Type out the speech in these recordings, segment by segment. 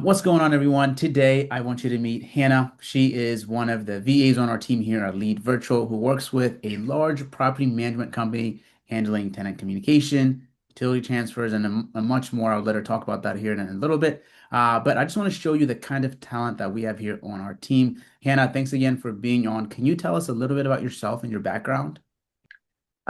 What's going on, everyone? Today, I want you to meet Hannah. She is one of the VAs on our team here at Lead Virtual who works with a large property management company handling tenant communication, utility transfers, and a much more. I'll let her talk about that here in a little bit. But I just want to show you the kind of talent that we have here on our team. Hannah, thanks again for being on. Can you tell us a little bit about yourself and your background?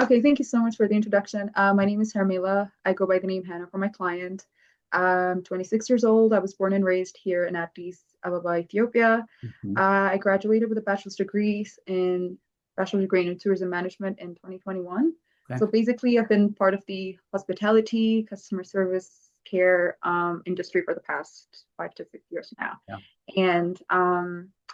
Okay, thank you so much for the introduction. My name is Hermela. I go by the name Hanna for my client. I'm 26 years old. I was born and raised here in Addis Ababa, Ethiopia. Mhm. I graduated with a bachelor's degree in tourism management in 2021. Okay. So basically, I've been part of the hospitality, customer service, care industry for the past 5 to 6 years now. Yeah. And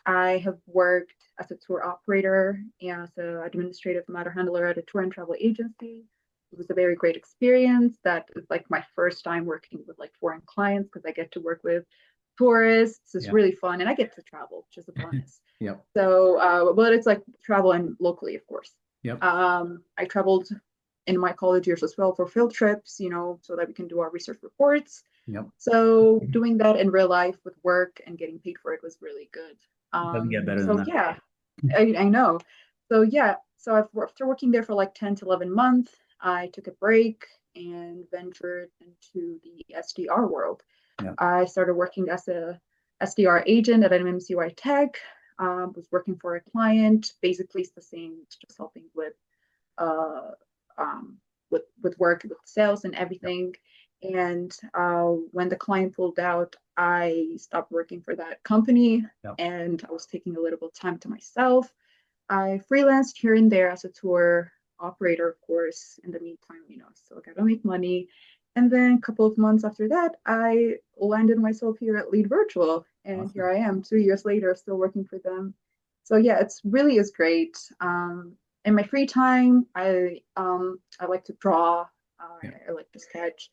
I have worked as a tour operator and as an administrative matter handler at a tour and travel agency. It was a very great experience. That is like my first time working with like foreign clients because I get to work with tourists. It's Yeah. really fun, and I get to travel, which is a bonus. Yep. So, but it's like travel and locally, of course. Yep. I traveled in my college years as well for field trips, so that we can do our research reports. Yep. So doing that in real life with work and getting paid for it was really good. Doesn't get better than So that. yeah, I know. So yeah, so after working there for like 10 to 11 months, I took a break and ventured into the SDR world. Yeah. I started working as a SDR agent at an MCY Tech. Was working for a client. Basically, it's the same. It's just helping uh, with work, with sales, and Yep. everything. And when the client pulled out, I stopped working for that company, Yep. and I was taking a little bit of time to myself. I freelanced here and there as a tour operator, of course. In the meantime, still got to make money. And then a couple of months after that, I landed myself here at Lead Virtual, and here Awesome. I am 2 years later, still working for them. So yeah, it's really is great. In my free time, I like to draw. Yeah. I like to sketch.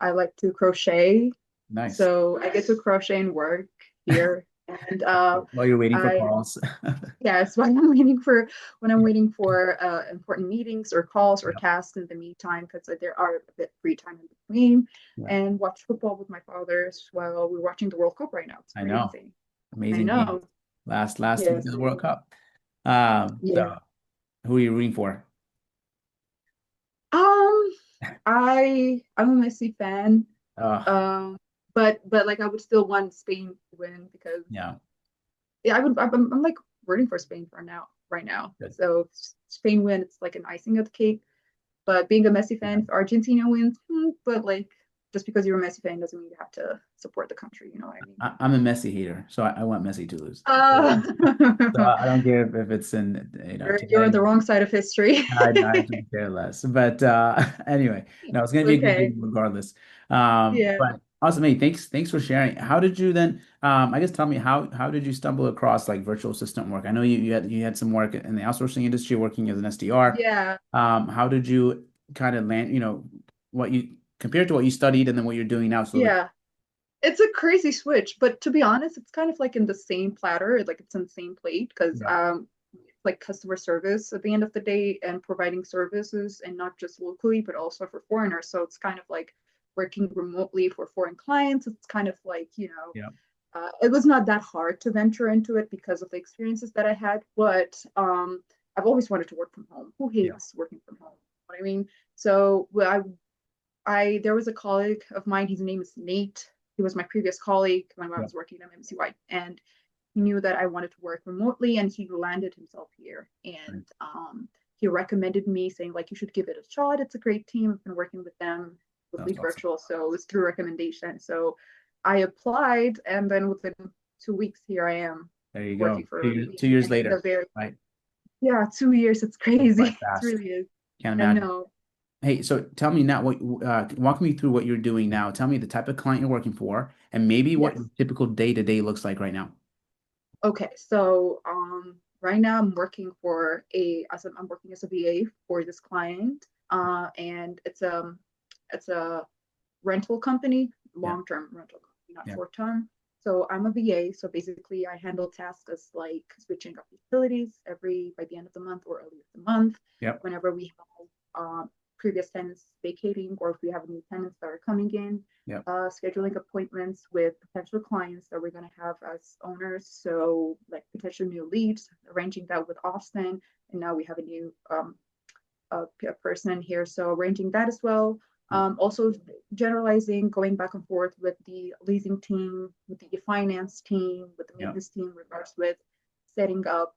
I like to crochet. Nice. So I get to crochet and work here. And While you're waiting for I calls. yeah, so when I'm Yep. waiting for important meetings or calls or Yep. tasks in the meantime, because there are a bit free time in between, Yeah. and watch football with my fathers while we're watching the World Cup right now. It's I know. crazy. I Amazing game. know. Last week of Yes. the World Cup. Yeah. So who are you rooting for? Um, I'm a Messi fan. Uh, Um, but like I would still want Spain to win because yeah. yeah, I'm like rooting for Spain for now right now. Good. So if Spain win, it's like an icing of the cake. But being a Messi Yeah. fan, if Argentina wins, but like just because you're a Messi fan doesn't mean you have to support the country. You know what I mean? I'm a Messi hater, so I want Messi to lose. Uh, So I don't care if it's in you're on today. the wrong side of history. I don't care less. But anyway, no, it's gonna be a good Okay. game regardless. Yeah. But awesome. Hey, thanks for sharing. How did you then? I guess tell me how did you stumble across like virtual assistant work? I know you had some work in the outsourcing industry working as an SDR. Yeah. How did you kind of land, what you compared to what you studied and then what you're doing now? So like, Yeah. It's a crazy switch, but to be honest, it's kind of like in the same platter, like it's in the same plate because yeah, like customer service at the end of the day and providing services and not just locally but also for foreigners. So it's kind of like working remotely for foreign clients. It's kind of like, yeah, it was not that hard to venture into it because of the experiences that I had, but I've always wanted to work from home. Who yeah, hates working from home? What I mean, so I there was a colleague of mine. His name is Nate. He was my previous colleague when I yeah. was working at MCY, and he knew that I wanted to work remotely, and he landed himself here. Right. And he recommended me, saying like you should give it a shot. It's a great team. I've been working with them with That's Lead awesome. Virtual, so it was through recommendation. So I applied, and then within 2 weeks, here I am There you working go. for Two Lead. years And it's a later, very right? yeah, 2 years. It's Goes by crazy. It fast. really is. Can't I imagine. know. Hey, so tell me now walk me through what you're doing now. Tell me the type of client you're working for and maybe what your Yes. typical day-to-day looks like right now. Okay, so right now I'm working as a VA for this client, and it's a rental company, Yeah. long-term rental company, not Yeah. short-term. So I'm a VA, so basically I handle tasks as like switching up utilities every by the end of the month or early of the month, Yep. whenever we have previous tenants vacating, or if we have new tenants that are coming in, Yep. scheduling appointments with potential clients that we're going to have as owners. So like potential new leads, arranging that with Austin. And now we have a new person here, so arranging that as well. Yep. Also generalizing, going back and forth with the leasing team, with the finance team, with the Yep. maintenance team, regards with setting up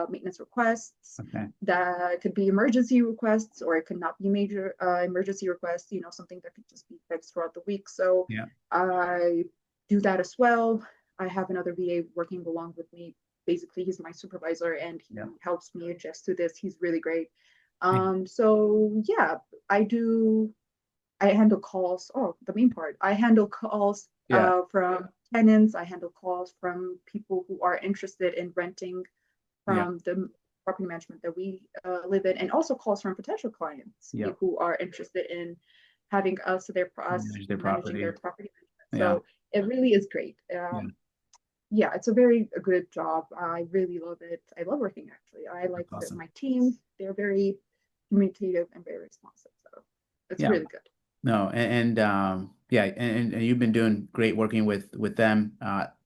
maintenance requests. Okay. That could be emergency requests, or it could not be major emergency requests, something that could just be fixed throughout the week. So Yeah. I do that as well. I have another VA working along with me. Basically, he's my supervisor and he Yeah. helps me adjust to this. He's really great. Yeah. So yeah, I handle calls. Oh, the main part. I handle calls Yeah. from tenants. I handle calls from people who are interested in renting Yeah. from the property management that we live in, and also calls from potential clients Yeah. who are interested in having us Manage their managing their property. property management. Yeah. So it really is great. Yeah. Yeah, it's a very good job. I really love it. I love working actually. I like That's awesome. my team. They're very communicative and very responsive. So it's Yeah. really good. No, yeah, and you've been doing great working with them.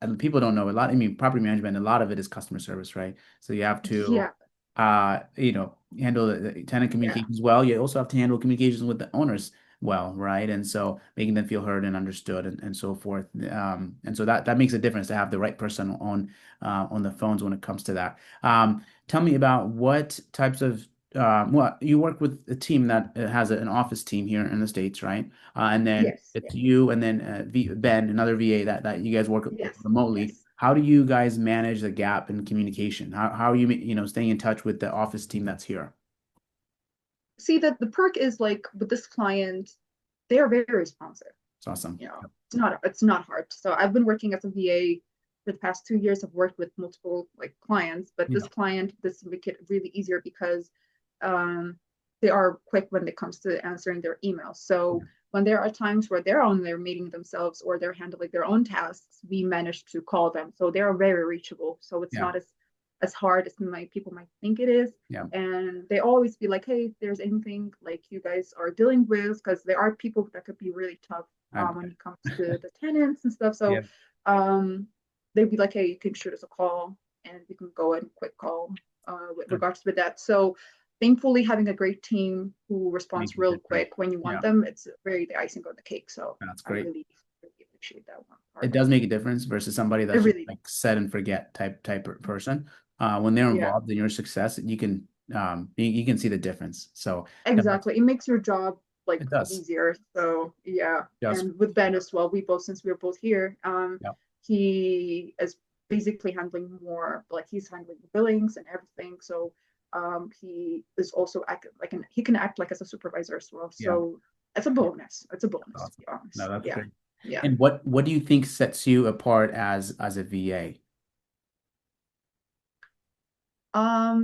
And people don't know a lot. I mean, property management, a lot of it is customer service, right? So you have to Yeah, handle the tenant yeah, communications well. You also have to handle communications with the owners well, right? And so making them feel heard and understood and so forth. And so that makes a difference to have the right person on the phones when it comes to that. Tell me about what types of well, you work with a team that has an office team here in the States, right? And then yes, it's yes, you and then Ben, another VA that you guys work yes, remotely. yes. How do you guys manage the gap in communication? How are you, staying in touch with the office team that's here? See that the perk is like with this client, they are very responsive. It's awesome. Yep. It's not hard. So I've been working as a VA for the past 2 years. I've worked with multiple like clients, but Yeah. this make it really easier because um, they are quick when it comes to answering their emails. So when there are times where they're on their meeting themselves or they're handling their own tasks, we manage to call them. So they are very reachable. So it's Yeah. not as hard as people might think it is. Yeah. And they always be like, hey, if there's anything like you guys are dealing with, because there are people that could be really tough I when bet. it comes to the tenants and stuff. Yeah. So um, they'd be like, hey, you can shoot us a call and we can go and quick call with That regards with that. So thankfully, having a great team who makes responds a real difference. quick when you want Yeah. them, it's very the icing on the cake. So That's I great. really appreciate that one It part. does make a difference versus somebody It that's just really, like set and forget type person. When they're yeah, involved in your success, you can see the difference. So that's exactly. It makes your job like it does. easier. So yeah, It does. and with Ben as well, we both since we are both here, Yep. he is basically handling more like he's handling the billings and everything. So he is also act like he can act like as a supervisor as well. Yeah. So it's a bonus. It's a That's bonus to awesome. be honest. No, that's Yeah, great. yeah. And what do you think sets you apart as a VA?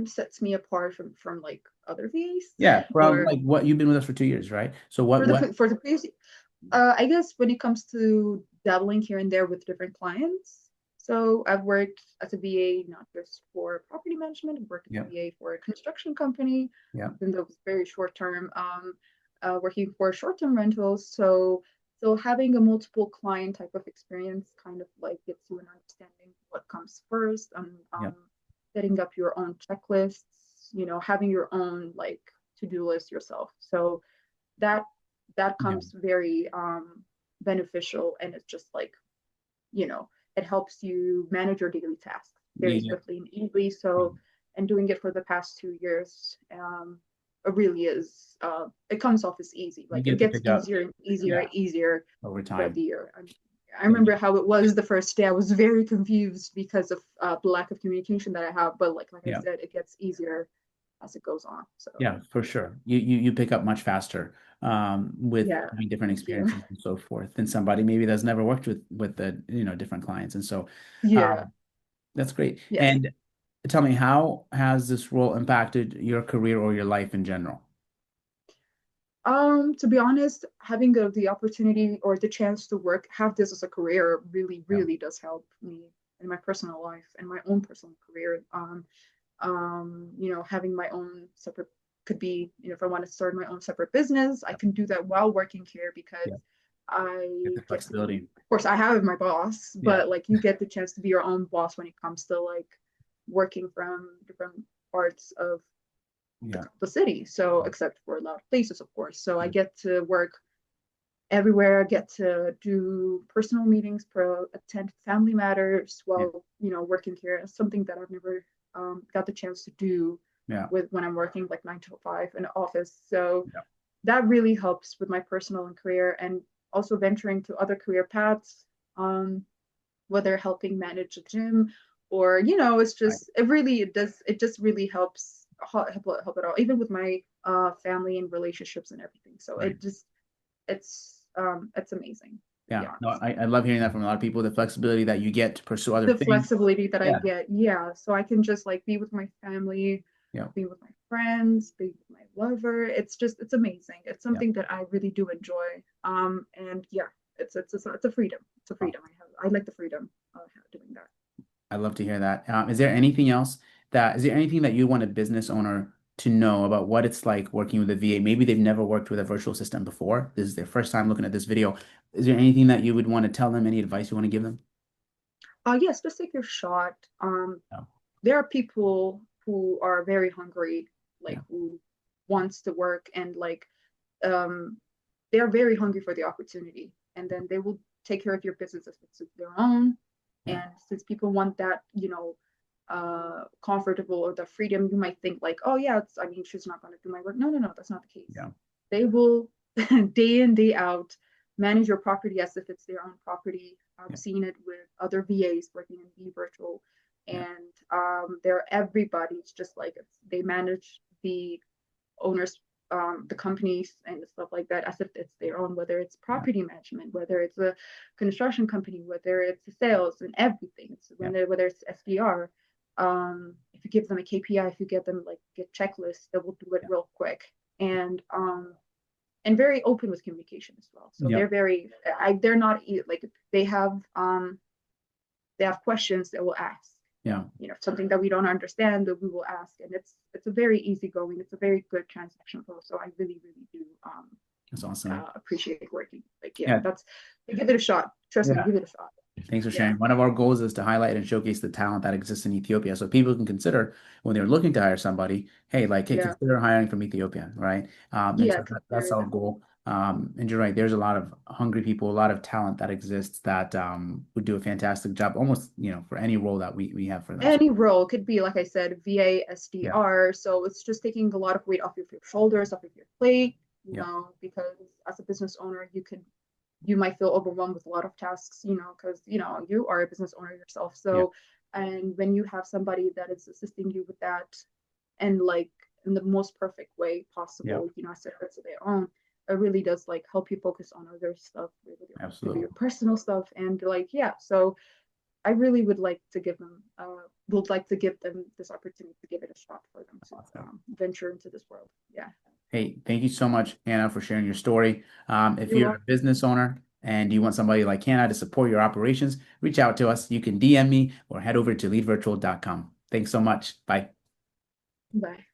Sets me apart from like other VAs Yeah, from or like what you've been with us for 2 years, right? So what for the previous I guess when it comes to dabbling here and there with different clients. So I've worked as a VA not just for property management, I've worked as a yeah, VA for a construction company, yeah, even though it was very short term, working for short-term rentals. So having a multiple client type of experience kind of like gets you an understanding what comes first and yeah, setting up your own checklists, having your own like to-do list yourself. So that that yeah, comes very beneficial, and it's just like you know it helps you manage your daily tasks very yeah, swiftly and easily. yeah. So and doing it for the past 2 years, it really is it comes off as easy. You Like it get to gets pick up, easier and easier yeah, and easier over throughout time. the year. I remember how it was the first day. I was very confused because of the lack of communication that I have, but like I Yeah. said, it gets easier as it goes on. So Yeah, for sure. You pick up much faster with yeah, having different thank you. experiences and so forth than somebody maybe that's never worked with the different clients. And so Yeah, um, that's great. yes. And tell me, how has this role impacted your career or your life in general? To be honest, having the opportunity or the chance to have this as a career really, Yeah, really does help me in my personal life and my own personal career. Having my own separate could be, if I want to start my own separate business, I can do that while working here because Yeah. Get I the get to be, flexibility. of course, I have my boss, Yeah. but like you get the chance to be your own boss when it comes to like working from different parts of Yeah. the city. So, except for a lot of places, of course. So I Yeah. get to work everywhere. I get to do personal meetings, attend family matters Yeah. while working here. It's something that I've never got the chance to do Yeah. with when I'm working like 9 to 5 in the office. So Yeah. that really helps with my personal and career, and also venturing to other career paths. Whether helping manage a gym or it's Right. just it just really helps help it all, even with my family and relationships and everything. So Right. it's amazing, to be Yeah. No, honest. I love hearing that from a lot of people, the flexibility that you get to pursue other The things. flexibility that I Yeah. get, yeah, so I can just like be with my family, Yeah. be with my friends, be with my lover. It's amazing. It's Yeah. something that I really do enjoy. And yeah, it's a freedom. It's a Wow. freedom I have. I like the freedom of doing that. I love to hear that. Is there anything that you want a business owner to know about what it's like working with a VA? Maybe they've never worked with a virtual assistant before. This is their first time looking at this video. Is there anything that you would want to tell them? Any advice you want to give them? Yes, just take your shot. Yeah. There are people who are very hungry, Yeah. like who wants to work, and like um they are very hungry for the opportunity, and then they will take care of your business as if it's their own. Yeah. And since people want that, comfortable or the freedom, you might think like, oh yeah, I mean, she's not going to do my work. No, no, no, that's not the case. Yeah. They will day in, day out manage your property as if it's their own property. I've Yeah. seen it with other VAs working in V virtual, Yeah. and they're everybody's just like they manage the owners, the companies and stuff like that as if it's their own, whether it's Yeah. property management, whether it's a construction company, whether it's sales and everything. It's Yeah. whether it's SDR. If you give them a KPI, if you get them like get checklists, they will do it Yeah. real quick. And very open with communication as well. So Yep. they're not like they have questions they will ask. Yeah. Something that we don't understand that we will ask, and it's a very easygoing, it's a very good transaction flow. So I really, really do That's awesome. appreciate working. Like, yeah, Yeah. give it a shot. Trust me, Yeah. give it a shot. Thanks for Yeah, sharing. One of our goals is to highlight and showcase the talent that exists in Ethiopia so people can consider when they're looking to hire somebody, hey, yeah, consider hiring from Ethiopia, right? And yeah. so that's our goal. And you're right, there's a lot of hungry people, a lot of talent that exists that would do a fantastic job almost, for any role that we have for them. So, Any role could be, like I said, VA, yeah, SDR. So it's just taking a lot of weight off of your shoulders, off of your plate, yeah, because as a business owner, you might feel overwhelmed with a lot of tasks, because you are a business owner yourself. yeah, So, and when you have somebody that is assisting you with that, and like in the most perfect way yeah, possible, as if it's their own, it really does like help you focus on other stuff, with absolutely. your personal stuff, and like yeah. So I really would like to give them this opportunity to give it a shot for them to Awesome. venture into this world. Yeah, Hey, thank you so much, Hannah, for sharing your story. If you're you're a welcome. business owner and you want somebody like Hannah to support your operations, reach out to us. You can DM me or head over to leadvirtual.com. Thanks so much. Bye. Bye.